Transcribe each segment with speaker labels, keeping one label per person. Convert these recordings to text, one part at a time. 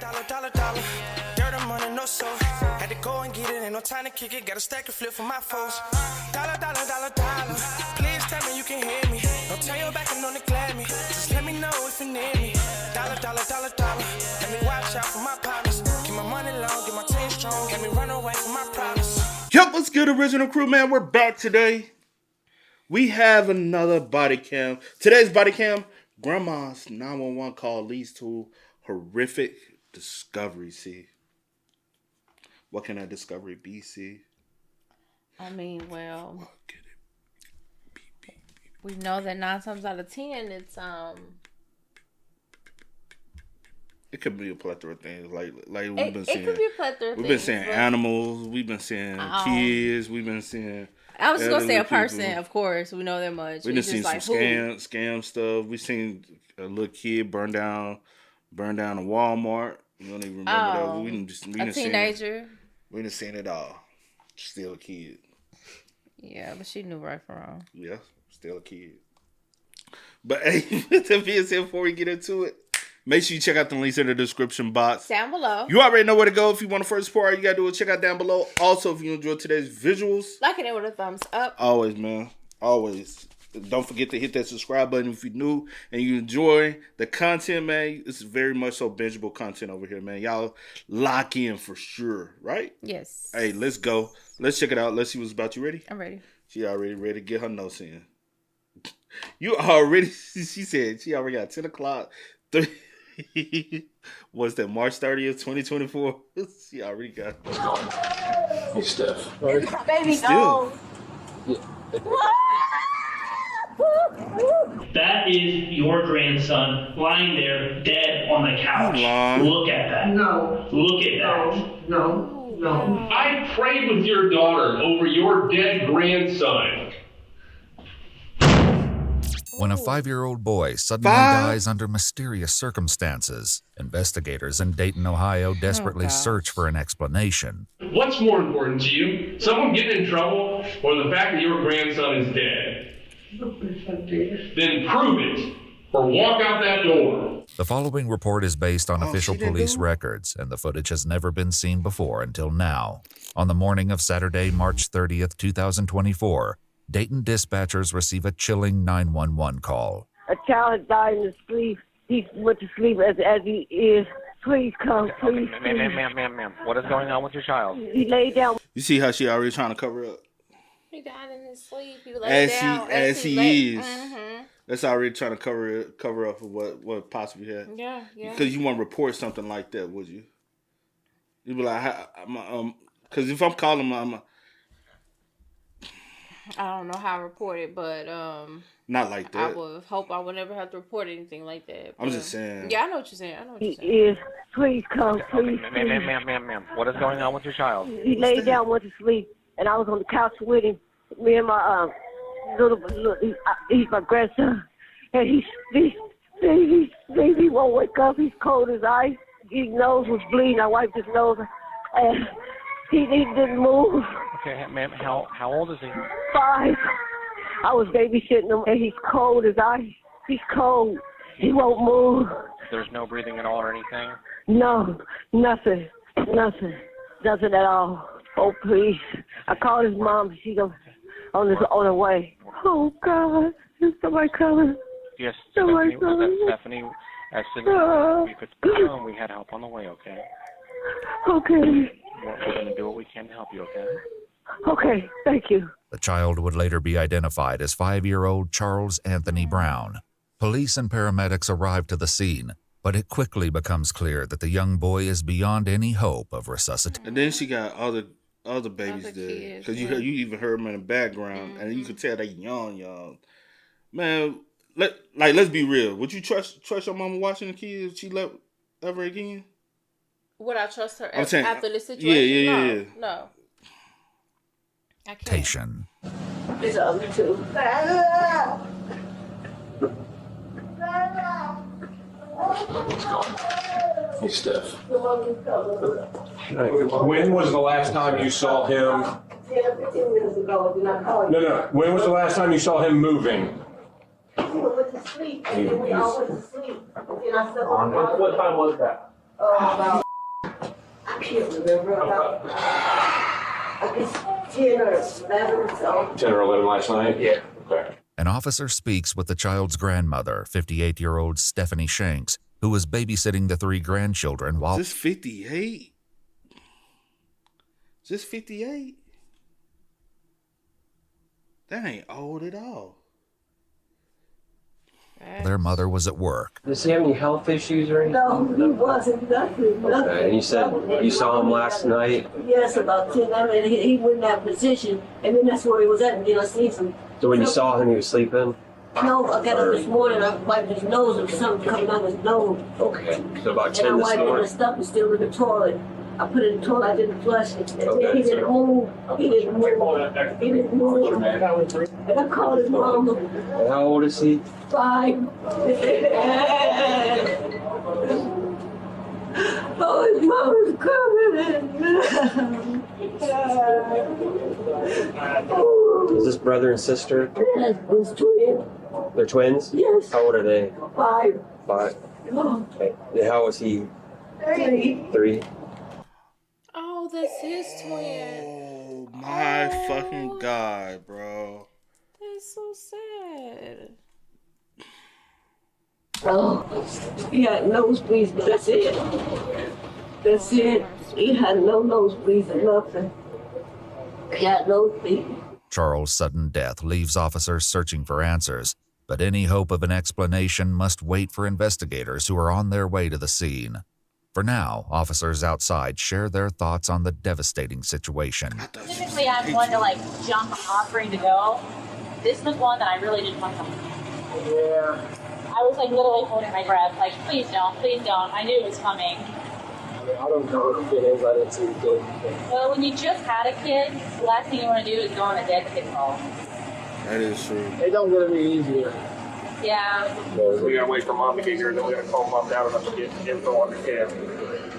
Speaker 1: Dollar. Dirt and money, no soul. Had to go and get it, ain't no time to kick it. Got a stack and flip for my foes. Dollar. Please tell me you can hear me. Don't turn your back and don't neglect me. Just let me know if you need me. Dollar. Let me watch out for my partners. Keep my money long, get my team strong. Let me run away from my problems.
Speaker 2: Yup, what's good, original crew, man? We're back today. We have another body cam. Today's body cam, Grandma's 911 call leads to horrific discovery, C. What can that discovery be, C?
Speaker 3: I mean, well,
Speaker 2: What can it be?
Speaker 3: we know that 9 times out of 10, it's
Speaker 2: It could be a plethora of things. Like we've been
Speaker 3: it
Speaker 2: seeing.
Speaker 3: could be a plethora of
Speaker 2: We've
Speaker 3: things.
Speaker 2: been seeing animals. We've been seeing kids. We've been seeing.
Speaker 3: I was just gonna say a
Speaker 2: elderly
Speaker 3: person,
Speaker 2: people.
Speaker 3: of course. We know that much.
Speaker 2: We done
Speaker 3: It's
Speaker 2: seen
Speaker 3: just
Speaker 2: some
Speaker 3: like,
Speaker 2: scam stuff. We seen a little kid burn down a Walmart. You don't even remember that. We done
Speaker 3: a teenager.
Speaker 2: We done seen it all. Still a kid.
Speaker 3: Yeah, but she knew right from wrong.
Speaker 2: Yeah, still a kid. But hey, with that being said, before we get into it, make sure you check out the links in the description box.
Speaker 3: Down below.
Speaker 2: You already know where to go if you want to first support. All you gotta do is check out down below. Also, if you enjoyed today's visuals,
Speaker 3: Like it with a thumbs up.
Speaker 2: always, man. Always. Don't forget to hit that subscribe button if you're new and you enjoy the content, man. It's very much so bingeable content over here, man. Y'all lock in for sure, right?
Speaker 3: Yes.
Speaker 2: Hey, let's go. Let's check it out. Let's see what's about. You ready?
Speaker 3: I'm ready.
Speaker 2: She already ready to get her notes in. You already, she said she already got 10 o'clock. What's that, March 30th, 2024? She already got it.
Speaker 4: Hey, Steph.
Speaker 5: Baby,
Speaker 2: Still.
Speaker 5: no.
Speaker 6: That is your grandson lying there dead on the couch.
Speaker 2: Lying.
Speaker 6: Look at that.
Speaker 5: No.
Speaker 6: Look at that.
Speaker 5: No.
Speaker 4: I prayed with your daughter over your dead grandson.
Speaker 7: When a 5-year-old boy suddenly dies under mysterious circumstances, investigators in Dayton, Ohio desperately search for an explanation.
Speaker 4: What's more important to you? Someone getting in trouble or the fact that your grandson is dead? Then prove it or walk out that door.
Speaker 7: The following report is based on official
Speaker 2: she didn't
Speaker 7: police
Speaker 2: do it?
Speaker 7: records, and the footage has never been seen before until now. On the morning of Saturday, March 30th, 2024, Dayton dispatchers receive a chilling 911 call.
Speaker 5: A child had died in his sleep. He went to sleep as he is. Please come, please.
Speaker 8: Ma'am. What is going on with your child?
Speaker 5: He laid down.
Speaker 2: You see how she already trying to cover up?
Speaker 3: He died in his sleep. He laid down.
Speaker 2: As he is.
Speaker 3: Mm-hmm.
Speaker 2: That's already trying to cover up for what possibly happened.
Speaker 3: Yeah.
Speaker 2: Because you won't report something like that, would you? You'd be like, because if I'm calling my,
Speaker 3: I don't know how I report it, but
Speaker 2: not like
Speaker 3: I
Speaker 2: that.
Speaker 3: would hope I would never have to report anything like that.
Speaker 2: I'm just saying.
Speaker 3: Yeah, I know what you're saying.
Speaker 5: He is. Please come, please.
Speaker 8: Ma'am. What is going on with your child?
Speaker 5: He laid down, went to sleep, and I was on the couch with him. Me and my he's my grandson, and he won't wake up. He's cold as ice. His nose was bleeding. I wiped his nose, and he didn't move.
Speaker 8: Okay, ma'am, how old is he?
Speaker 5: 5. I was babysitting him, and he's cold as ice. He's cold. He won't move.
Speaker 8: There's no breathing at all or anything?
Speaker 5: No, nothing at all. Oh, please. I called his mom. She's on her way. Oh, God. Is somebody coming?
Speaker 8: Yes,
Speaker 5: Somebody
Speaker 8: Stephanie.
Speaker 5: coming?
Speaker 8: Stephanie, as soon as we could come, we had help on the way, okay?
Speaker 5: Okay.
Speaker 8: We're going to do what we can to help you, okay?
Speaker 5: Okay, thank you.
Speaker 7: The child would later be identified as 5-year-old Charles Anthony Brown. Police and paramedics arrive to the scene, but it quickly becomes clear that the young boy is beyond any hope of resuscitation.
Speaker 2: And then she got other babies
Speaker 3: Other
Speaker 2: there.
Speaker 3: kids,
Speaker 2: Because
Speaker 3: yeah.
Speaker 2: you even heard them in the background, and you could tell they young. Man, let's be real. Would you trust your mama watching the kids if she left ever again?
Speaker 3: Would I trust her
Speaker 2: I'm saying-
Speaker 3: after the situation?
Speaker 2: Yeah.
Speaker 3: No. I can't.
Speaker 7: Tation.
Speaker 5: It's up to.
Speaker 4: Hey, Steph.
Speaker 9: When was the last time you saw him?
Speaker 5: 10 or 15 minutes ago, did not call you.
Speaker 9: No. When was the last time you saw him moving?
Speaker 5: We went to sleep, and then we all went to sleep. And then I slept on the
Speaker 6: What time was that?
Speaker 5: About, I can't remember, about, I guess 10 or 11 or so.
Speaker 9: 10 or 11 last night?
Speaker 5: Yeah.
Speaker 9: Okay.
Speaker 7: An officer speaks with the child's grandmother, 58-year-old Stephanie Shanks, who was babysitting the 3 grandchildren while...
Speaker 2: Is this 58? Is this 58? That ain't old at all.
Speaker 7: their mother was at work.
Speaker 10: Does he have any health issues or anything?
Speaker 5: No, he wasn't nothing.
Speaker 10: Okay, and you said you saw him last night?
Speaker 5: Yes, about 10. I mean, he went in that position, and then that's where he was at, and then I seen some.
Speaker 10: So when you saw him, he was sleeping?
Speaker 5: No, I got up this morning, I wiped his nose, and something coming out of his nose.
Speaker 10: Okay, so about 10
Speaker 5: and I
Speaker 10: this
Speaker 5: wiped it, and
Speaker 10: morning?
Speaker 5: the stuff was still in the toilet. I put it in the toilet, I didn't flush it. And
Speaker 10: Okay.
Speaker 5: he didn't move. He didn't move. He didn't move. And I called his mama.
Speaker 10: And how old is he?
Speaker 5: 5. Oh, his mama's coming.
Speaker 10: Is this brother and sister?
Speaker 5: Yes, his twin.
Speaker 10: They're twins?
Speaker 5: Yes.
Speaker 10: How old are they?
Speaker 5: 5.
Speaker 10: 5.
Speaker 5: Oh,
Speaker 10: Okay. And how was he?
Speaker 5: 3.
Speaker 10: 3?
Speaker 3: Oh, that's his twin.
Speaker 2: Oh my fucking God, bro.
Speaker 3: That's so sad.
Speaker 5: Oh, he had nosebleeds, but that's it. That's it. He had no nosebleeds or nothing. He had nosebleeds.
Speaker 7: Charles' sudden death leaves officers searching for answers, but any hope of an explanation must wait for investigators who are on their way to the scene. For now, officers outside share their thoughts on the devastating situation.
Speaker 11: Typically, I'm one to like jump offering to go. This was one that I really didn't want to.
Speaker 10: Yeah.
Speaker 11: I was like literally holding my breath, like, please don't, please don't. I knew it was coming.
Speaker 10: I don't know what a kid is. I didn't see the kid.
Speaker 11: Well, when you just had a kid, the last thing you want to do is go on a dead kid call.
Speaker 2: That is true.
Speaker 10: It don't get any easier.
Speaker 11: Yeah.
Speaker 8: We gotta wait for mom to get here, and then we gotta call mom down enough to get info on the kid.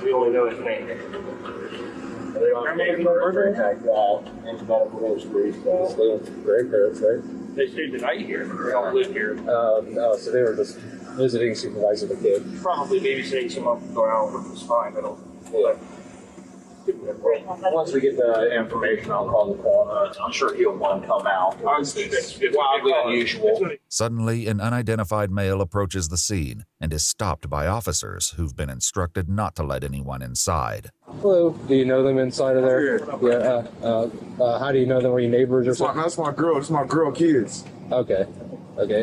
Speaker 8: We only know his name.
Speaker 10: They don't make murder like that. And medical history. So stay with grandparents, right?
Speaker 8: They stayed the night here. They all live here.
Speaker 10: No, so they were just visiting, supervising the kid.
Speaker 8: Probably babysitting someone from going out, which is fine. I don't.
Speaker 10: Yeah. Once we get the information, I'll call the coroner. I'm sure he'll want to come out. It's wildly unusual.
Speaker 7: Suddenly, an unidentified male approaches the scene and is stopped by officers who've been instructed not to let anyone inside.
Speaker 10: Hello. Do you know them inside of there? Yeah. How do you know them? Were you neighbors or something?
Speaker 9: That's my girl. It's my girl kids.
Speaker 10: Okay. Okay.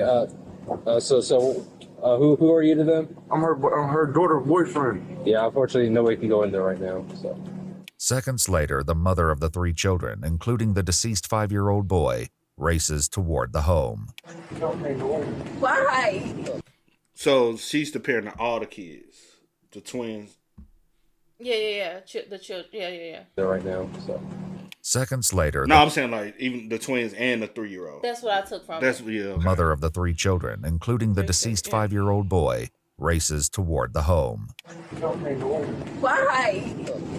Speaker 10: Who are you to them?
Speaker 9: I'm her daughter boyfriend.
Speaker 10: Yeah. Unfortunately, nobody can go in there right now. So.
Speaker 7: Seconds later, the mother of the 3 children, including the deceased 5-year-old boy, races toward the home.
Speaker 5: Why?
Speaker 2: So she's the parent of all the kids, the twins.
Speaker 3: Yeah. The children. Yeah.
Speaker 10: There right now. So.
Speaker 7: Seconds later,
Speaker 2: No, I'm saying like even the twins and the 3-year-old.
Speaker 3: That's what I took from
Speaker 2: That's
Speaker 3: it.
Speaker 2: yeah.
Speaker 7: the
Speaker 2: Okay.
Speaker 7: mother of the 3 children, including the deceased 5-year-old boy, races toward the home.
Speaker 5: Why?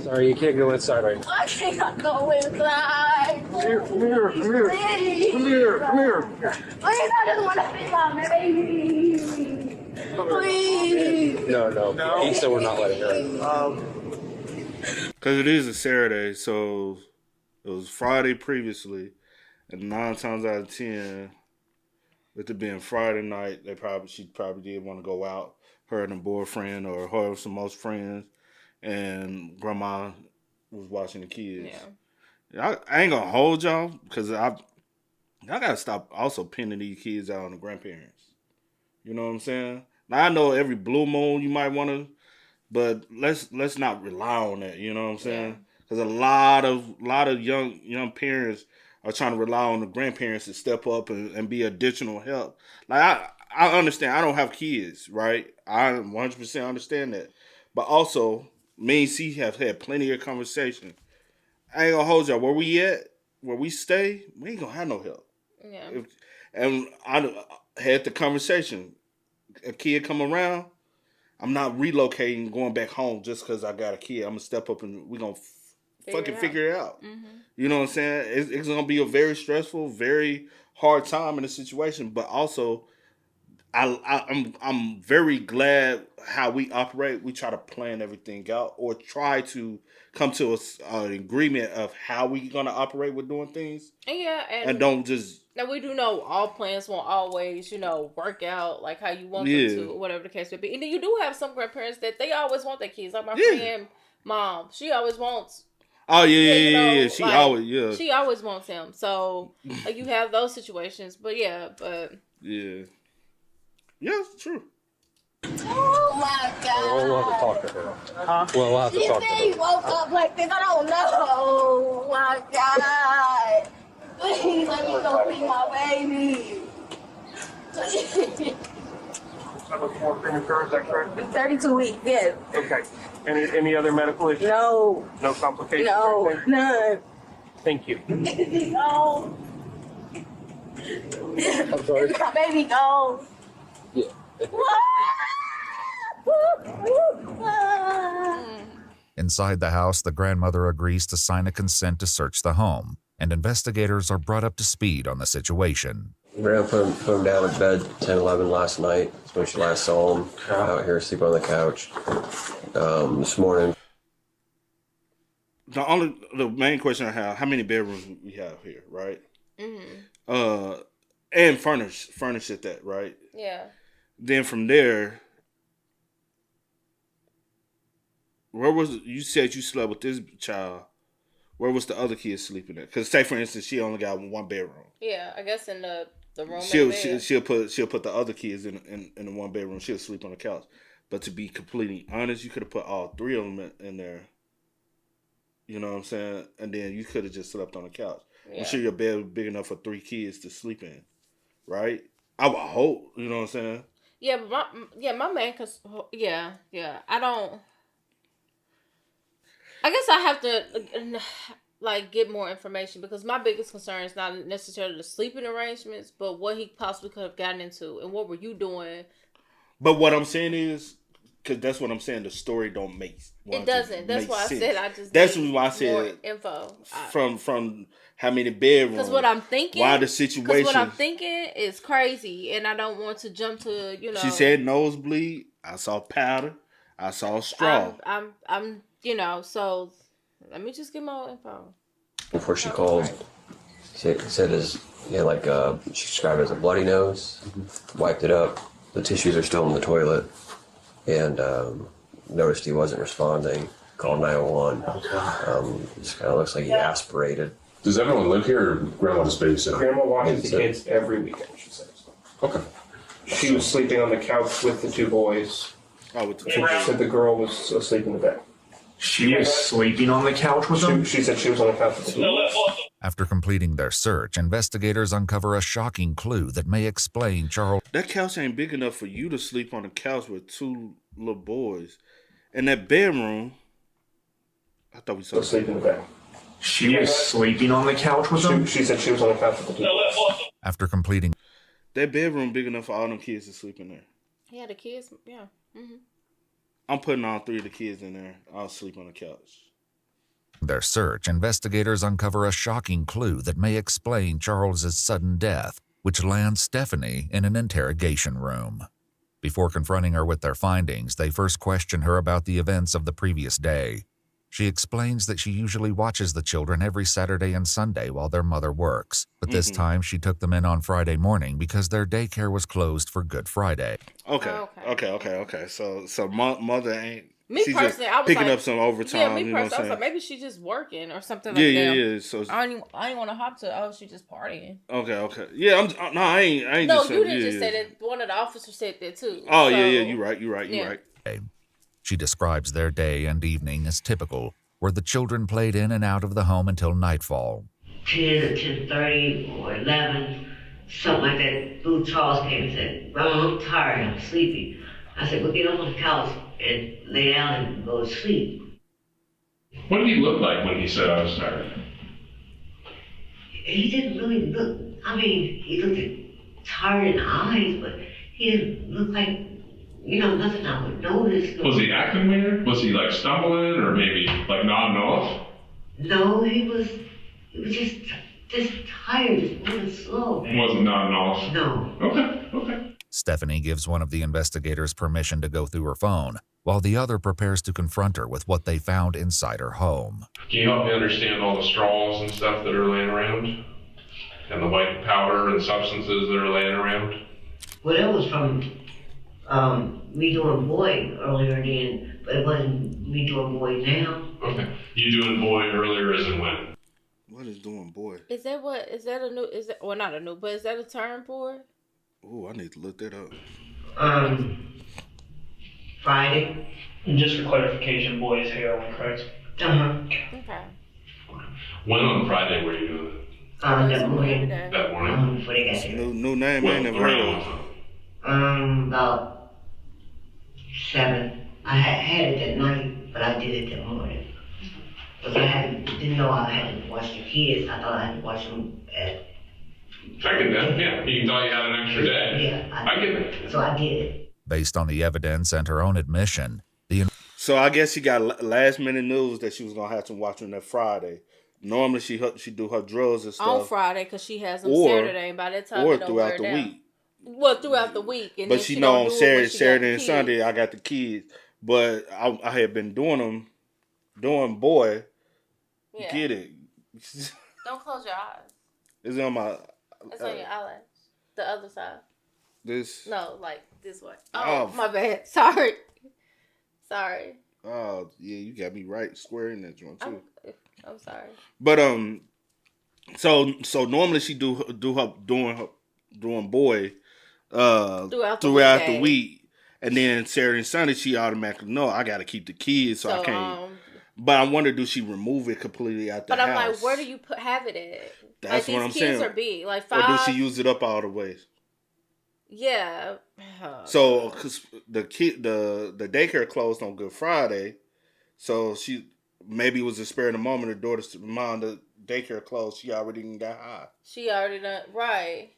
Speaker 10: Sorry, you can't go inside right now.
Speaker 5: I can't go inside.
Speaker 9: Come here. Come here.
Speaker 5: Please.
Speaker 9: Come here. Come here.
Speaker 5: Please, I just want to see my baby. Please.
Speaker 10: No. He said we're not letting her.
Speaker 2: Because it is a Saturday, so it was Friday previously, and 9 times out of 10, with it being Friday night, she probably did want to go out, her and a boyfriend or her and some most friends, and grandma was watching the kids.
Speaker 3: Yeah.
Speaker 2: I ain't gonna hold y'all because y'all gotta stop also pinning these kids out on the grandparents. You know what I'm saying? Now I know every blue moon you might want to, but let's not rely on that. You know what I'm saying? Because a lot of young parents are trying to rely on the grandparents to step up and be additional help. Like I understand. I don't have kids, right? I 100% understand that. But also, me and C have had plenty of conversation. I ain't gonna hold y'all. Where we at, where we stay, we ain't gonna have no help.
Speaker 3: Yeah.
Speaker 2: And I had the conversation. A kid come around, I'm not relocating, going back home just because I got a kid. I'm gonna step up and we're gonna figure it out.
Speaker 3: Mm-hmm.
Speaker 2: You know what I'm saying? It's gonna be a very stressful, very hard time in the situation, but also I'm very glad how we operate. We try to plan everything out, or try to come to an agreement of how we're gonna operate with doing things.
Speaker 3: Yeah,
Speaker 2: and don't just.
Speaker 3: Now we do know all plans won't always, work out like how you want them to, or whatever the case may be. And then you do have some grandparents that they always want their kids. Like my friend mom, she always wants.
Speaker 2: Oh yeah. She
Speaker 3: always wants him. So like you have those situations, but yeah.
Speaker 2: Yeah, it's true.
Speaker 5: Oh my God.
Speaker 10: We'll have to talk to her. Huh? We'll have to talk to her.
Speaker 5: He woke up like this. I don't know. Oh my God. Please let me go see my baby.
Speaker 8: Is that correct?
Speaker 5: 32 weeks, yes.
Speaker 8: Okay. Any other medical issues?
Speaker 5: No.
Speaker 8: No complications?
Speaker 5: No, none.
Speaker 8: Thank you.
Speaker 5: No.
Speaker 10: I'm sorry.
Speaker 5: My baby gone.
Speaker 10: Yeah.
Speaker 7: Inside the house, the grandmother agrees to sign a consent to search the home, and investigators are brought up to speed on the situation.
Speaker 10: Grandma put him down in bed 10, 11 last night. That's when she last saw him out here sleeping on the couch. This morning.
Speaker 2: The main question I have: how many bedrooms we have here, right?
Speaker 3: Mm-hmm.
Speaker 2: And furnished at that, right?
Speaker 3: Yeah.
Speaker 2: Then from there, where was you said you slept with this child? Where was the other kid sleeping at? Because say for instance, she only got one bedroom.
Speaker 3: Yeah, I guess in the room.
Speaker 2: She'll put the other kids in the one bedroom. She'll sleep on the couch. But to be completely honest, you could have put all three of them in there. You know what I'm saying? And then you could have just slept on the couch. Yeah. I'm sure your bed was big enough for 3 kids to sleep in, right? I would hope. You know what I'm saying?
Speaker 3: Yeah, but my man, I guess I have to get more information, because my biggest concern is not necessarily the sleeping arrangements, but what he possibly could have gotten into and what were you doing.
Speaker 2: But what I'm saying is, because that's what I'm saying, the story don't make
Speaker 3: it doesn't. That's why
Speaker 2: sense.
Speaker 3: I said I just.
Speaker 2: That's why I said
Speaker 3: more info
Speaker 2: from how many bedrooms.
Speaker 3: Because what I'm thinking.
Speaker 2: Why the situation?
Speaker 3: Because what I'm thinking is crazy, and I don't want to jump to
Speaker 2: She said nosebleed. I saw powder. I saw straw.
Speaker 3: I'm so let me just get more info.
Speaker 10: Before she called, she said she described it as a bloody nose. Wiped it up. The tissues are still in the toilet, and noticed he wasn't responding. Called 911. Just kind of looks like he aspirated.
Speaker 9: Does everyone live here, or Grandma just babysitting?
Speaker 8: Grandma watches the kids every weekend, she says.
Speaker 9: Okay.
Speaker 8: She was sleeping on the couch with the 2 boys.
Speaker 2: Oh, with the 2
Speaker 8: She
Speaker 2: boys.
Speaker 8: said the girl was asleep in the bed.
Speaker 12: She was sleeping on the couch with them?
Speaker 8: She said she was on the couch with the 2 boys.
Speaker 7: After completing their search, investigators uncover a shocking clue that may explain Charles.
Speaker 2: That couch ain't big enough for you to sleep on the couch with 2 little boys. And that bedroom, I thought we saw
Speaker 8: asleep in the bed.
Speaker 12: She was sleeping on the couch with them?
Speaker 8: She said she was on the couch with the 2 boys.
Speaker 7: After completing
Speaker 2: that bedroom big enough for all them kids to sleep in there.
Speaker 3: Yeah, the kids. Yeah. Mm-hmm.
Speaker 2: I'm putting all 3 of the kids in there. I'll sleep on the couch.
Speaker 7: their search, investigators uncover a shocking clue that may explain Charles's sudden death, which lands Stephanie in an interrogation room. Before confronting her with their findings, they first question her about the events of the previous day. She explains that she usually watches the children every Saturday and Sunday while their mother works, but this time she took them in on Friday morning because their daycare was closed for Good Friday.
Speaker 2: Okay. So mother ain't.
Speaker 3: Me
Speaker 2: she's
Speaker 3: personally,
Speaker 2: just
Speaker 3: I was
Speaker 2: picking
Speaker 3: like,
Speaker 2: up some overtime.
Speaker 3: Yeah, me
Speaker 2: you know
Speaker 3: personally, I was
Speaker 2: what I'm
Speaker 3: like, maybe she's just working or something like
Speaker 2: saying?
Speaker 3: that.
Speaker 2: Yeah. So
Speaker 3: I didn't want to hop to. Oh, she just partying.
Speaker 2: Okay. Yeah, I ain't.
Speaker 3: No,
Speaker 2: just
Speaker 3: you didn't just say that. One of the officers said that too.
Speaker 2: Oh yeah. You're right.
Speaker 7: She describes their day and evening as typical, where the children played in and out of the home until nightfall.
Speaker 13: 10 or 10:30 or 11, something like that. Little Charles came and said, "Mom, I'm tired, I'm sleepy." I said, "Well, get up on the couch and lay down and go to sleep."
Speaker 4: What did he look like when he said I was tired?
Speaker 13: He didn't really look, I mean, he looked tired in the eyes, but he didn't look like, nothing I would notice.
Speaker 4: Was he acting weird? Was he like stumbling or maybe like nodding off?
Speaker 13: No, he was just tired, just moving slow.
Speaker 4: He wasn't nodding off?
Speaker 13: No.
Speaker 4: Okay.
Speaker 7: Stephanie gives one of the investigators permission to go through her phone, while the other prepares to confront her with what they found inside her home.
Speaker 4: Can you help me understand all the straws and stuff that are laying around? And the white powder and substances that are laying around?
Speaker 13: Well, that was from me doing boy earlier then, but it wasn't me doing boy now.
Speaker 4: Okay. You doing boy earlier as in when?
Speaker 2: What is doing boy?
Speaker 3: Is that a new, well, not a new, but is that a term for it?
Speaker 2: Oh, I need to look that up.
Speaker 13: Friday.
Speaker 6: And just for clarification, boy is heroin, correct?
Speaker 3: Okay.
Speaker 4: When on Friday were you doing it?
Speaker 13: That morning.
Speaker 4: That morning?
Speaker 13: Before they got
Speaker 2: It's
Speaker 13: here.
Speaker 2: new name, I ain't never heard of.
Speaker 13: About 7. I had it that night, but I did it that morning. Because I didn't know I had to watch the kids. I thought I had to watch them at...
Speaker 4: I get that, yeah. You thought you had an extra day.
Speaker 13: Yeah.
Speaker 4: I get that.
Speaker 13: So I did it.
Speaker 7: Based on the evidence and her own admission,
Speaker 2: So I guess she got last minute news that she was gonna have to watch on that Friday. Normally she do her drugs and stuff
Speaker 3: on Friday because she has them
Speaker 2: or,
Speaker 3: Saturday, and by that time
Speaker 2: or
Speaker 3: it don't
Speaker 2: throughout
Speaker 3: wear
Speaker 2: the
Speaker 3: down.
Speaker 2: week.
Speaker 3: Well, throughout the week, and
Speaker 2: But
Speaker 3: then
Speaker 2: she
Speaker 3: she
Speaker 2: know
Speaker 3: don't
Speaker 2: on
Speaker 3: do it when she got
Speaker 2: Saturday and
Speaker 3: kids.
Speaker 2: Sunday I got the kids. But I had been doing boy.
Speaker 3: Yeah.
Speaker 2: Get it?
Speaker 3: Don't close your eyes.
Speaker 2: Is it on my?
Speaker 3: It's on your eyelash. The other side.
Speaker 2: This?
Speaker 3: No, like this way.
Speaker 2: Oh.
Speaker 3: My bad. Sorry.
Speaker 2: Oh yeah, you got me right square in that joint too.
Speaker 3: I'm sorry.
Speaker 2: But so normally she doing boy throughout the week, and then Saturday and Sunday she automatically know I got to keep the kids, so I can't. But I wonder, do she remove it completely out the house?
Speaker 3: But I'm like, where do you have it at?
Speaker 2: That's
Speaker 3: like,
Speaker 2: what I'm
Speaker 3: these
Speaker 2: saying.
Speaker 3: kids are big, like 5.
Speaker 2: Or do she use it up all the ways?
Speaker 3: Yeah.
Speaker 2: So, cause the daycare closed on Good Friday, so she maybe it was a spare of the moment. Her daughter's mom, the daycare closed. She already got high.
Speaker 3: She already done right.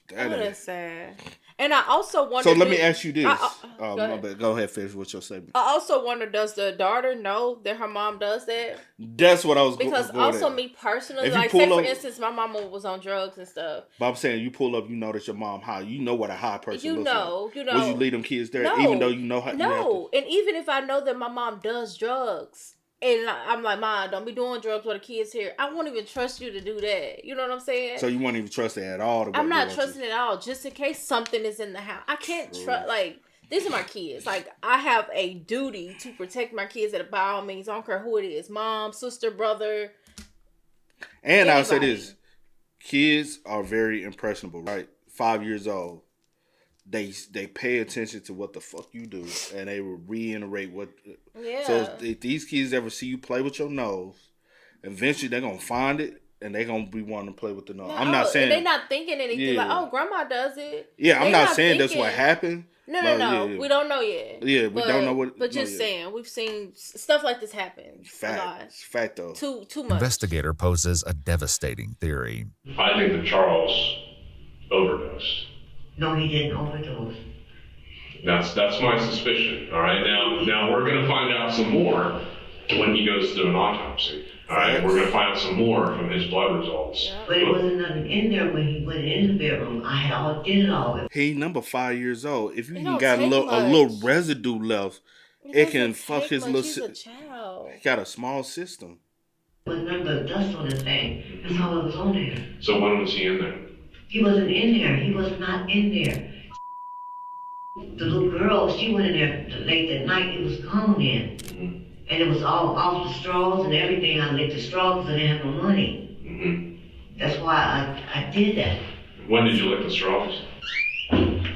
Speaker 3: That's sad. And I also wonder.
Speaker 2: So let me ask you this.
Speaker 3: Go
Speaker 2: ahead, finish with your statement.
Speaker 3: I also wonder, does the daughter know that her mom does that?
Speaker 2: That's what I was
Speaker 3: because
Speaker 2: going
Speaker 3: also
Speaker 2: at.
Speaker 3: me personally,
Speaker 2: If
Speaker 3: like
Speaker 2: you
Speaker 3: say
Speaker 2: pull
Speaker 3: for
Speaker 2: up,
Speaker 3: instance, my mama was on drugs and stuff.
Speaker 2: But I'm saying you pull up, you know that your mom high. You know what a high person looks like.
Speaker 3: You know.
Speaker 2: Would you leave them kids there,
Speaker 3: No,
Speaker 2: even though you know how?
Speaker 3: No, and even if I know that my mom does drugs. And I'm like, Mom, don't be doing drugs while the kids here. I won't even trust you to do that. You know what I'm saying?
Speaker 2: So you won't even trust it at all?
Speaker 3: I'm not trusting it at all. Just in case something is in the house. I can't trust, like, these are my kids. Like, I have a duty to protect my kids by all means. I don't care who it is. Mom, sister, brother.
Speaker 2: And I'll say this. Kids are very impressionable, right? 5 years old. They pay attention to what the fuck you do, and they will reiterate what.
Speaker 3: Yeah.
Speaker 2: So if these kids ever see you play with your nose, eventually they're gonna find it, and they're gonna be wanting to play with the nose.
Speaker 3: No,
Speaker 2: I'm not saying
Speaker 3: they're not thinking anything like, oh, grandma does it.
Speaker 2: Yeah, I'm not saying that's what happened.
Speaker 3: No. Yeah. We don't know yet.
Speaker 2: Yeah, we don't know what.
Speaker 3: But just saying, we've seen stuff like this happen.
Speaker 2: Fact though.
Speaker 3: Too much.
Speaker 7: Investigator poses a devastating theory.
Speaker 4: I think that Charles overdosed.
Speaker 13: No, he didn't overdose.
Speaker 4: That's my suspicion. All right. Now we're gonna find out some more when he goes through an autopsy. All right. We're gonna find out some more from his blood results.
Speaker 13: Yeah. But it wasn't nothing in there when he went in the bedroom. I did it all.
Speaker 2: He number 5 years old. If you even got a little residue left, it can fuck his little.
Speaker 3: He's a child.
Speaker 2: He got a small system.
Speaker 13: But none but dust on his thing. That's all that was on there.
Speaker 4: So when was he in there?
Speaker 13: He wasn't in there. He was not in there. The little girl, she went in there late that night. It was gone in. Mm-hmm. And it was all off the straws and everything. I licked the straws because I didn't have no money. Mm-hmm. That's why I did that.
Speaker 4: When did you lick the straws?
Speaker 13: 3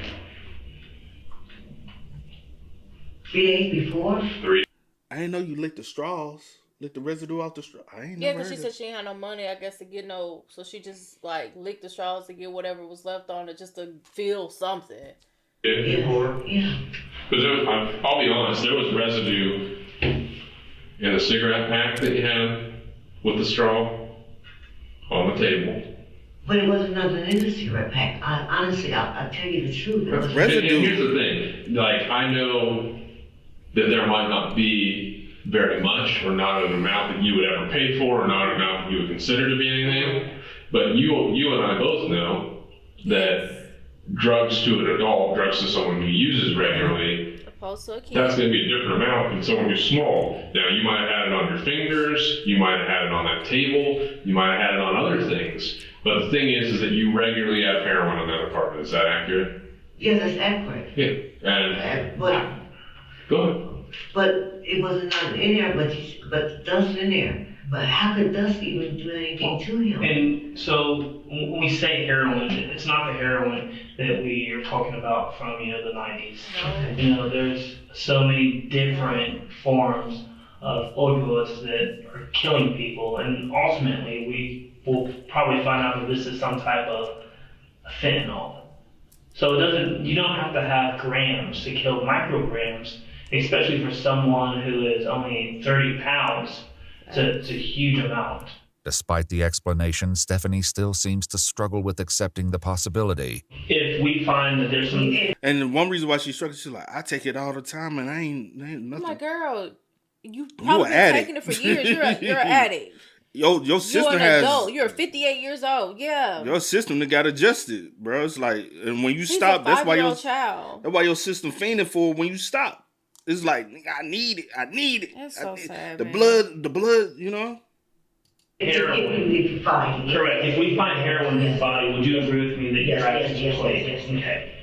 Speaker 13: days before.
Speaker 4: 3.
Speaker 2: I didn't know you licked the straws. Lick the residue off the straw. I ain't
Speaker 3: Yeah, because she said she ain't had no money, I guess, to get so she just like licked the straws to get whatever was left on it just to feel something.
Speaker 4: Yeah. Because I'll be honest, there was residue in the cigarette pack that you had with the straw on the table.
Speaker 13: But it wasn't nothing in the cigarette pack. Honestly, I'll tell you the truth.
Speaker 2: That's residue.
Speaker 4: And here's the thing, like I know that there might not be very much, or not an amount that you would ever pay for, or not an amount that you would consider to be anything. But you and I both know that drugs to an adult, drugs to someone who uses regularly,
Speaker 3: Opposed to a kid.
Speaker 4: that's going to be a different amount than someone who's small. Now, you might have had it on your fingers, you might have had it on that table, you might have had it on other things. But the thing is that you regularly have heroin in that apartment. Is that accurate?
Speaker 13: Yes, that's accurate.
Speaker 4: Yeah. And
Speaker 13: But
Speaker 4: go ahead.
Speaker 13: but it wasn't nothing in there, but dust in there. But how could dust even do anything to him?
Speaker 6: And so when we say heroin, it's not the heroin that we are talking about from, the 90s. There's so many different forms of opioids that are killing people, and ultimately we will probably find out that this is some type of fentanyl. So you don't have to have grams to kill micrograms, especially for someone who is only 30 pounds. It's a huge amount.
Speaker 7: Despite the explanation, Stephanie still seems to struggle with accepting the possibility.
Speaker 6: If we find that there's some...
Speaker 2: And one reason why she struggles, she's like, I take it all the time and I ain't nothing.
Speaker 3: I'm like, girl, you probably been taking it for years. You're an addict.
Speaker 2: Your system
Speaker 3: You're an
Speaker 2: has...
Speaker 3: adult. You're 58 years old. Yeah.
Speaker 2: Your system that got adjusted, bro. It's like, and when you stop, that's why your system fainting for when you stop. It's like, I need it.
Speaker 3: That's so sad,
Speaker 2: the
Speaker 3: man.
Speaker 2: blood,
Speaker 6: Heroin. Correct. If we find heroin in his body, would you agree with me that you're at his place? Okay.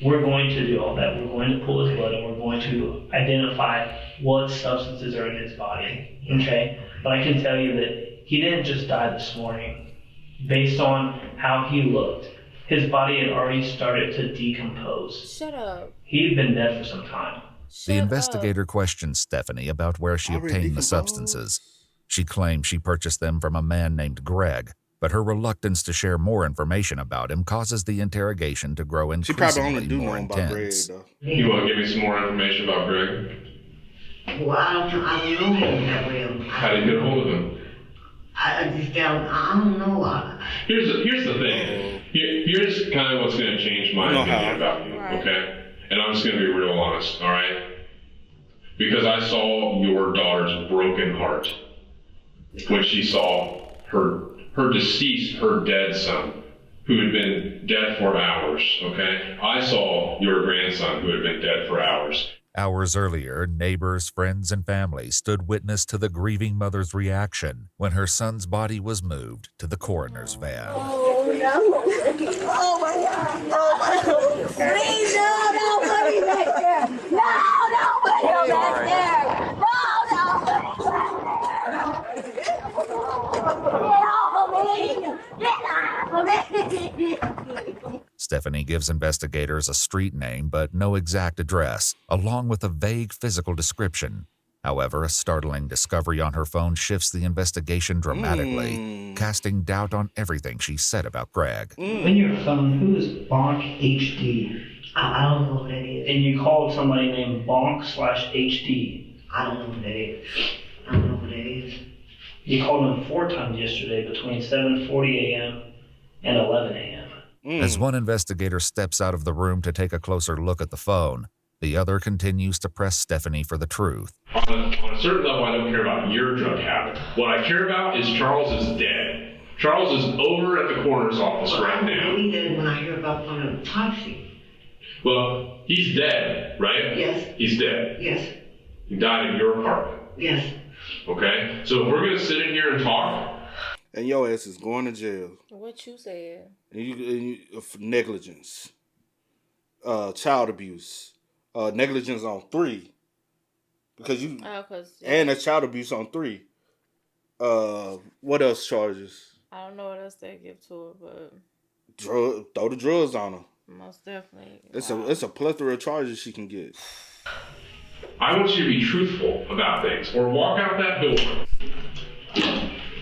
Speaker 6: We're going to do all that. We're going to pull his blood and we're going to identify what substances are in his body. Okay? But I can tell you that he didn't just die this morning. Based on how he looked, his body had already started to decompose.
Speaker 3: Shut up.
Speaker 6: He had been dead for some time.
Speaker 7: The investigator questioned Stephanie about where she obtained the substances. She claimed she purchased them from a man named Greg, but her reluctance to share more information about him causes the interrogation to grow increasingly more intense.
Speaker 4: You want to give me some more information about Greg?
Speaker 13: Well, I don't know him that well.
Speaker 4: How did you get a hold of him?
Speaker 13: I don't know.
Speaker 4: Here's the thing. Here's kind of what's going to change my opinion about you, okay? And I'm just going to be real honest, all right? Because I saw your daughter's broken heart when she saw her deceased, her dead son, who had been dead for hours, okay? I saw your grandson who had been dead for hours.
Speaker 7: Hours earlier, neighbors, friends, and family stood witness to the grieving mother's reaction when her son's body was moved to the coroner's van.
Speaker 14: Oh, no. Oh, my God. Oh, my God. Please, no, put him back there. No, put him back there. Get off of me.
Speaker 7: Stephanie gives investigators a street name but no exact address, along with a vague physical description. However, a startling discovery on her phone shifts the investigation dramatically, casting doubt on everything she said about Greg.
Speaker 6: In your phone, who is Bonk HD?
Speaker 13: I don't know who that is.
Speaker 6: And you called somebody named Bonk/HD.
Speaker 13: I don't know who that is. I don't know who that is.
Speaker 6: You called him 4 times yesterday between 7:40 a.m. and 11 a.m.
Speaker 7: As one investigator steps out of the room to take a closer look at the phone, the other continues to press Stephanie for the truth.
Speaker 4: On a certain level, I don't care about your drug habit. What I care about is Charles is dead. Charles is over at the coroner's office right now.
Speaker 13: I believe that when I hear about one of the autopsy.
Speaker 4: Well, he's dead, right?
Speaker 13: Yes.
Speaker 4: He's dead.
Speaker 13: Yes.
Speaker 4: He died in your apartment.
Speaker 13: Yes.
Speaker 4: Okay? So if we're going to sit in here and talk...
Speaker 2: And your ass is going to jail.
Speaker 3: What you said?
Speaker 2: And you for negligence. Child abuse. Negligence on 3. Because you... And a child abuse on 3. What else charges?
Speaker 3: I don't know what else they give to her, but...
Speaker 2: Throw the drugs on her.
Speaker 3: Most definitely.
Speaker 2: It's a plethora of charges she can get.
Speaker 4: I want you to be truthful about things, or walk out that door.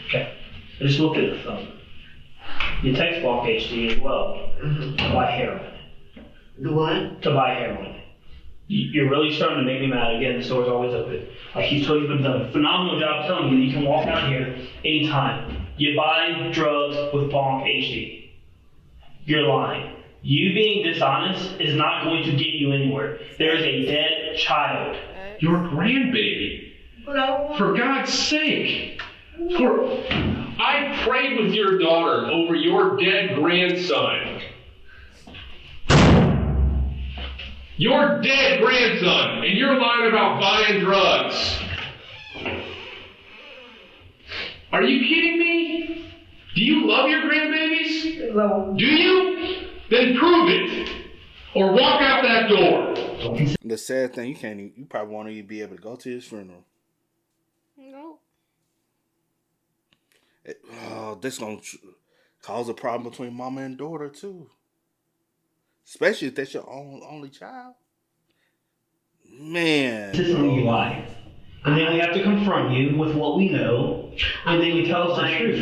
Speaker 6: Okay. I just looked at the phone. You text Bonk HD as well to buy heroin.
Speaker 13: The what?
Speaker 6: To buy heroin. You're really starting to make me mad. Again, the store's always open. Like he's totally been done a phenomenal job telling you that you can walk out here anytime. You buy drugs with Bonk HD. You're lying. You being dishonest is not going to get you anywhere. There is a dead child.
Speaker 4: Your grandbaby. For God's sake. I prayed with your daughter over your dead grandson. your dead grandson, and you're lying about buying drugs. Are you kidding me? Do you love your grandbabies?
Speaker 13: No.
Speaker 4: Do you? Then prove it. Or walk out that door.
Speaker 2: The sad thing, you probably won't even be able to go to his funeral.
Speaker 3: No.
Speaker 2: This gonna cause a problem between mama and daughter too. Especially if that's your only child. Man.
Speaker 6: Consistently lie. And then we have to confront you with what we know, and then you tell us the truth.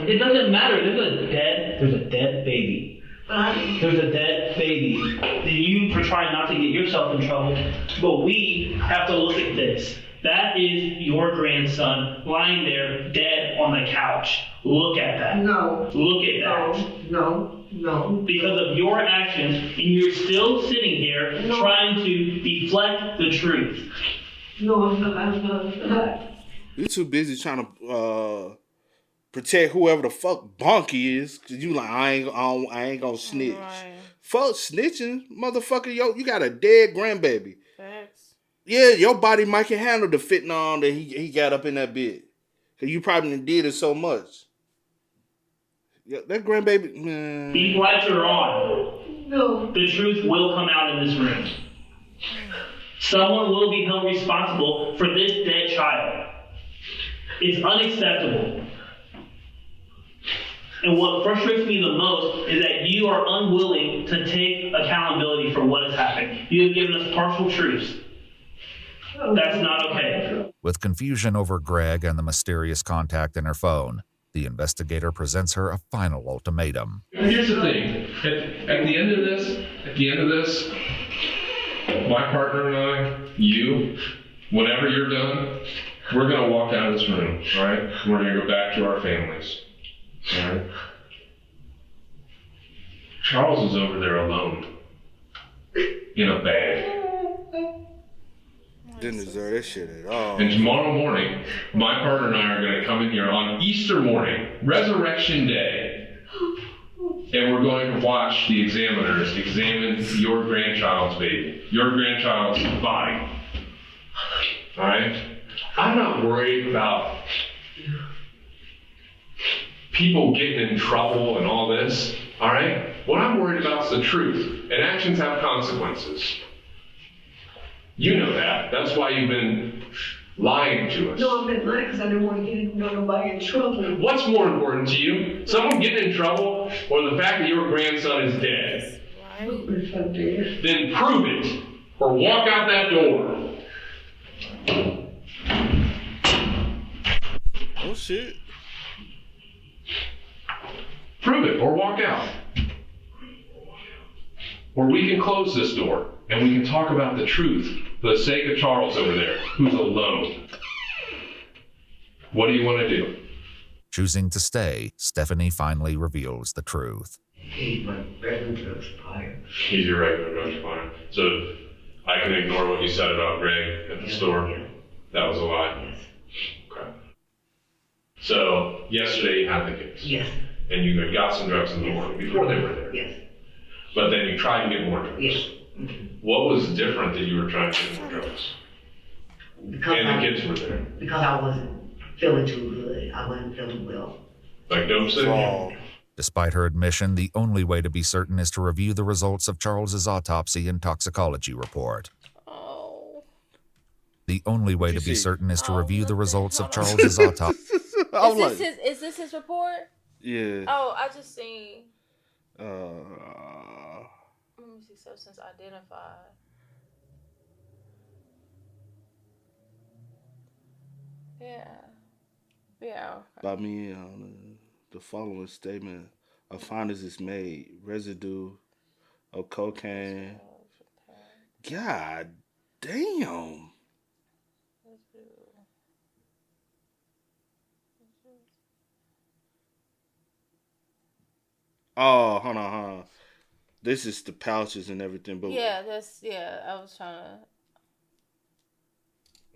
Speaker 6: It doesn't matter. There's a dead baby. There's a dead baby. Then you try not to get yourself in trouble, but we have to look at this. That is your grandson lying there dead on the couch. Look at that.
Speaker 13: No.
Speaker 6: Look at that.
Speaker 13: No.
Speaker 6: Because of your actions, and you're still sitting here trying to deflect the truth.
Speaker 13: No, I'm not.
Speaker 2: You're too busy trying to protect whoever the fuck Bonky is. Cause you like, I ain't gonna snitch. Right. Fuck snitching, motherfucker. Yo, you got a dead grandbaby.
Speaker 3: Facts.
Speaker 2: Yeah, your body might can handle the fentanyl that he got up in that bit. Cause you probably did it so much. Yeah, that grandbaby, man.
Speaker 6: These lights are on.
Speaker 13: No.
Speaker 6: The truth will come out in this room. Someone will be held responsible for this dead child. It's unacceptable. And what frustrates me the most is that you are unwilling to take accountability for what has happened. You have given us partial truths. That's not okay.
Speaker 7: With confusion over Greg and the mysterious contact in her phone, the investigator presents her a final ultimatum.
Speaker 4: Here's the thing. At the end of this, my partner and I, you, whenever you're done, we're going to walk out of this room, all right? We're going to go back to our families, all right? Charles is over there alone in a bag.
Speaker 2: Didn't deserve that shit at all.
Speaker 4: And tomorrow morning, my partner and I are going to come in here on Easter morning, Resurrection Day, and we're going to watch the examiners examine your grandchild's baby, your grandchild's body. All right? I'm not worried about people getting in trouble and all this. All right? What I'm worried about is the truth, and actions have consequences. You know that. That's why you've been lying to us.
Speaker 13: No, I've been lying because I didn't want to get nobody in trouble.
Speaker 4: What's more important to you? Someone getting in trouble or the fact that your grandson is dead?
Speaker 13: Right.
Speaker 4: Then prove it or walk out that door.
Speaker 2: Oh, shit.
Speaker 4: Prove it or walk out. Or we can close this door and we can talk about the truth for the sake of Charles over there, who's alone. What do you want to do?
Speaker 7: Choosing to stay, Stephanie finally reveals the truth.
Speaker 13: He's my regular drug supplier.
Speaker 4: He's your regular drug supplier. So I can ignore what you said about Greg at the store?
Speaker 13: Yeah.
Speaker 4: That was a lie?
Speaker 13: Yes.
Speaker 4: Okay. So yesterday you had the kids?
Speaker 13: Yes.
Speaker 4: And you got some drugs in the morning before they were there?
Speaker 13: Yes.
Speaker 4: But then you tried to get more drugs?
Speaker 13: Yes.
Speaker 4: What was different that you were trying to get more drugs?
Speaker 13: Because
Speaker 4: and the kids were there?
Speaker 13: Because I wasn't feeling too good. I wasn't feeling well.
Speaker 4: Like dope sick?
Speaker 7: Despite her admission, the only way to be certain is to review the results of Charles's autopsy and toxicology report.
Speaker 3: Oh.
Speaker 7: The only way to be certain is to review the results of Charles's autopsy.
Speaker 3: Is this his report?
Speaker 2: Yeah.
Speaker 3: Oh, I just seen.
Speaker 2: Let
Speaker 3: me see. Substance identified. Yeah. Yeah.
Speaker 2: By me, the following statement of findings is made: residue of cocaine. God damn. Oh, hold on. This is the pouches and everything, but
Speaker 3: I was trying to.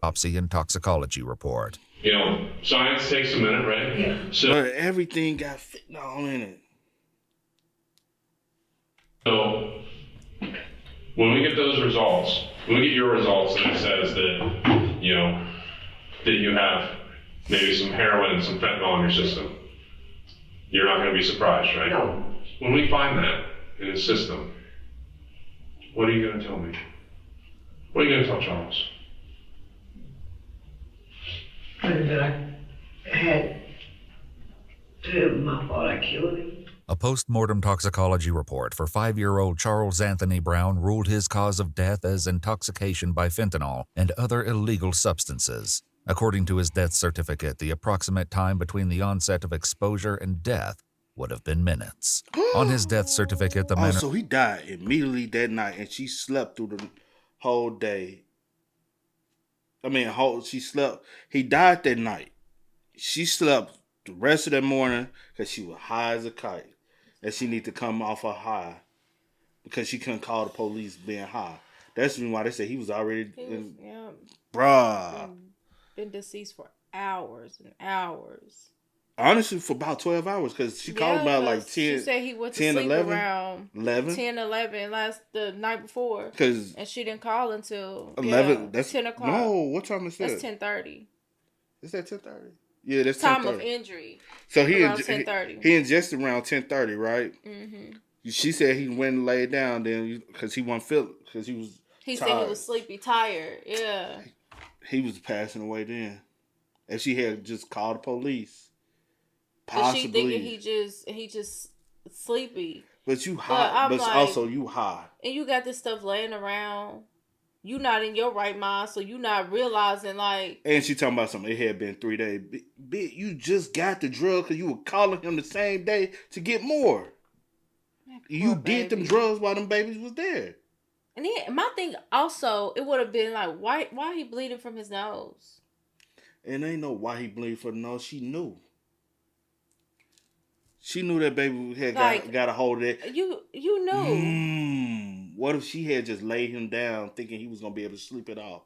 Speaker 7: Autopsy and toxicology report.
Speaker 4: You know, science takes a minute, right?
Speaker 13: Yeah.
Speaker 4: So
Speaker 2: but everything got fentanyl in it.
Speaker 4: So When we get those results, when we get your results and it says that, you know, that you have maybe some heroin and some fentanyl in your system, you're not going to be surprised, right?
Speaker 13: No.
Speaker 4: When we find that in his system, what are you going to tell me? What are you going to tell Charles?
Speaker 13: That I had to my fault, I killed him.
Speaker 7: A post-mortem toxicology report for 5-year-old Charles Anthony Brown ruled his cause of death as intoxication by fentanyl and other illegal substances. According to his death certificate, the approximate time between the onset of exposure and death would have been minutes. On his death certificate, the man...
Speaker 2: so he died immediately that night, and she slept through the whole day. She slept. He died that night. She slept the rest of that morning because she was high as a kite. And she need to come off her high because she couldn't call the police being high. That's the reason why they say he was already... Bruh.
Speaker 3: Been deceased for hours and hours.
Speaker 2: Honestly, for about 12 hours, because she called about like 10,
Speaker 3: she said he went to
Speaker 2: 10,
Speaker 3: sleep
Speaker 2: 11,
Speaker 3: around 10, 11 the night before. And she didn't call until
Speaker 2: 11. That's
Speaker 3: 10 o'clock.
Speaker 2: No, what time is that?
Speaker 3: That's 10:30.
Speaker 2: Is that 10:30? Yeah, that's 10:30.
Speaker 3: Time of injury.
Speaker 2: So he
Speaker 3: around 10:30.
Speaker 2: He ingested around 10:30, right?
Speaker 3: Mm-hmm.
Speaker 2: She said he went and laid down then because he wasn't feeling, because he was
Speaker 3: He
Speaker 2: tired.
Speaker 3: said he was sleepy, tired. Yeah.
Speaker 2: He was passing away then. If she had just called the police,
Speaker 3: But
Speaker 2: possibly.
Speaker 3: she thinking he just sleepy.
Speaker 2: But you high. But
Speaker 3: like,
Speaker 2: also you high.
Speaker 3: And you got this stuff laying around. You not in your right mind, so you not realizing like.
Speaker 2: And she talking about something. It had been 3 days. Bitch, you just got the drug because you were calling him the same day to get more. You did them drugs while them babies was there.
Speaker 3: And then my thing also, it would have been like, why he bleeding from his nose?
Speaker 2: And ain't know why he bleeding for the nose. She knew. She knew that baby had
Speaker 3: Like,
Speaker 2: got a hold of that.
Speaker 3: You knew.
Speaker 2: What if she had just laid him down thinking he was going to be able to sleep it off?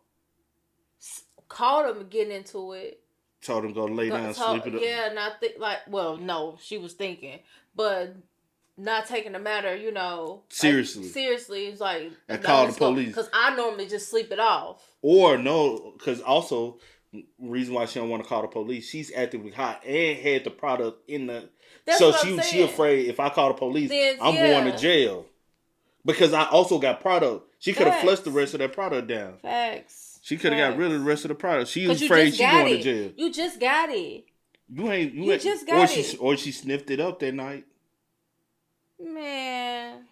Speaker 3: Called him getting into it.
Speaker 2: Told him go lay down and sleep it up.
Speaker 3: Yeah, not no, she was thinking. But not taking the matter,
Speaker 2: Seriously.
Speaker 3: Like, seriously, it's like...
Speaker 2: And call the police.
Speaker 3: Because I normally just sleep it off.
Speaker 2: Or no, because also, reason why she don't want to call the police, she's actively high and had the product in the...
Speaker 3: That's
Speaker 2: so
Speaker 3: what I'm
Speaker 2: she
Speaker 3: saying.
Speaker 2: afraid if I call the police,
Speaker 3: Then,
Speaker 2: I'm going to jail. Because I also got product. She could have flushed the rest of that product down.
Speaker 3: Facts.
Speaker 2: She could have got rid of the rest of the product. She was afraid she going to jail.
Speaker 3: You just got it.
Speaker 2: You
Speaker 3: just got it.
Speaker 2: Or she sniffed it up that night.
Speaker 3: Man.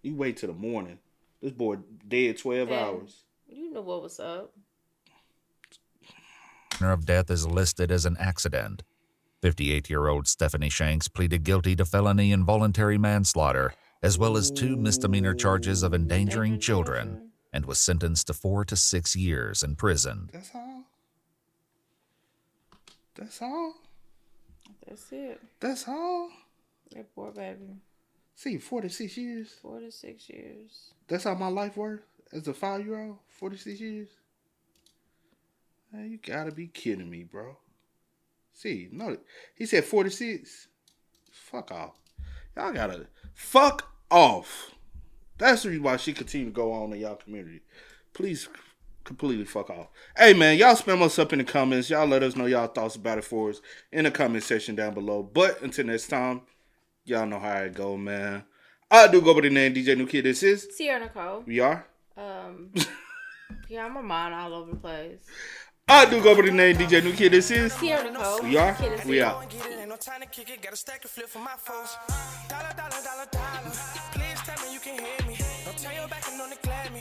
Speaker 2: You wait till the morning. This boy dead 12 hours.
Speaker 3: You know what was up.
Speaker 7: Manner of death is listed as an accident. 58-year-old Stephanie Shanks pleaded guilty to felony involuntary manslaughter, as well as 2 misdemeanor charges of endangering children, and was sentenced to 4 to 6 years in prison.
Speaker 2: That's all? That's all?
Speaker 3: That's it.
Speaker 2: That's all?
Speaker 3: That poor baby.
Speaker 2: See, 4 to 6 years?
Speaker 3: 4 to 6 years.
Speaker 2: That's how my life worked as a 5-year-old? 46 years? Man, you gotta be kidding me, bro. See, no, he said 46. Fuck off. Y'all gotta fuck off. That's the reason why she continue to go on in y'all community. Please completely fuck off. Hey man, y'all spam us up in the comments. Y'all let us know y'all thoughts about it for us in the comment section down below. But until next time, y'all know how it go, man. I do go by the name DJ New Kid. This is
Speaker 3: Sierra Nicole.
Speaker 2: We are.
Speaker 3: Yeah, I'm a mind all over the place.
Speaker 2: I do go by the name DJ New Kid. This is
Speaker 3: Sierra Nicole.
Speaker 2: We are. We out.
Speaker 1: Ain't no time to kick it, got a stack of flip for my foes. Dollar, dollar, dollar, dollar. Please tell me you can hear me. Don't turn your back and don't neglect me.